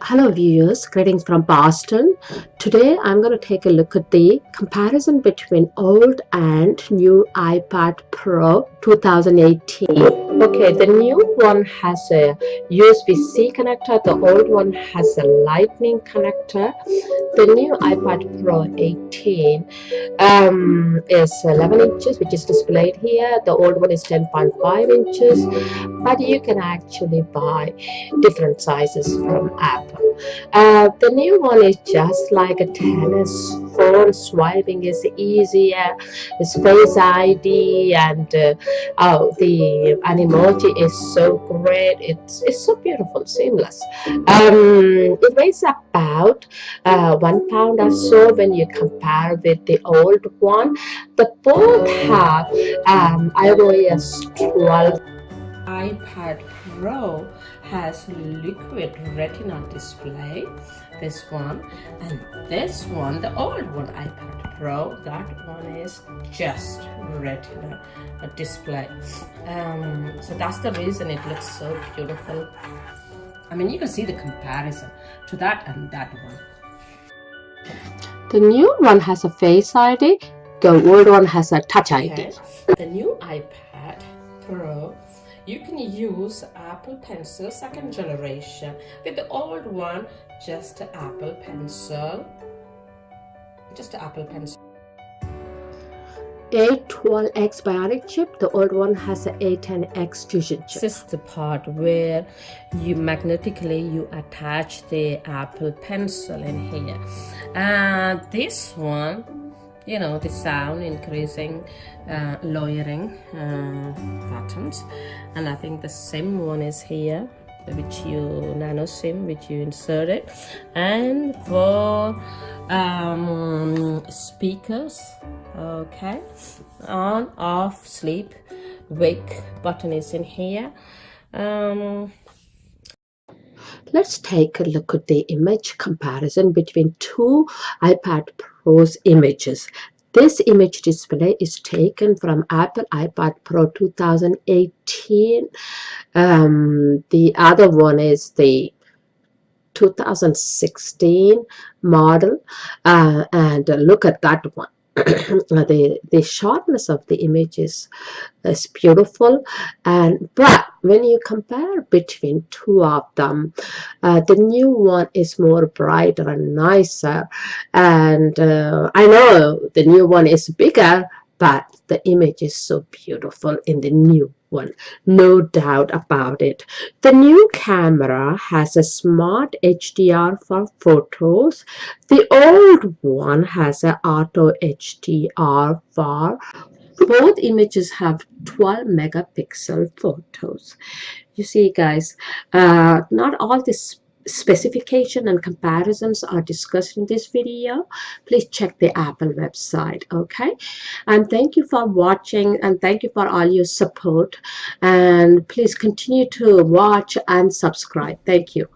Hello viewers, greetings from Boston. Today I'm going to take a look at the comparison between old and new iPad Pro 2018. Okay, the new one has a USB-C connector, the old one has a lightning connector. The new iPad Pro 18 is 11 inches, which is displayed here. The old one is 10.5 inches, but you can actually buy different sizes from Apple. The new one is just like a tennis phone. Swiping is easier. It's Face ID, and the emoji is so great. It's so beautiful, seamless. It weighs about 1 pound or so when you compare with the old one. The both have iOS 12. iPad Pro has liquid retina display, this one, and this one, the old one, iPad Pro, that one is just retina display. So that's the reason it looks so beautiful. I mean, you can see the comparison to that and that one. The new one has a Face ID, the old one has a Touch ID. The new iPad Pro, you can use Apple Pencil 2nd generation. With the old one, just Apple Pencil. A12X Bionic chip. The old one has an A10X Fusion chip. This is the part where you magnetically attach the Apple Pencil in here. And this one, you know, the sound increasing, lowering buttons. And I think the SIM one is here, which you nano SIM, which you insert it. And for speakers, okay, on, off, sleep, wake button is in here. Let's take a look at the image comparison between two iPad Pro's images. This image display is taken from Apple iPad Pro 2018. The other one is the 2016 model, and look at that one. The sharpness of the image is beautiful, but when you compare between two of them, the new one is more brighter and nicer, and I know the new one is bigger, but the image is so beautiful in the new one, no doubt about it. The new camera has a smart HDR for photos. The old one has an auto HDR for both images have 12 megapixel photos. You see, guys, not all this specification and comparisons are discussed in this video. Please check the Apple website. Okay, and thank you for watching, and thank you for all your support, and please continue to watch and subscribe. Thank you.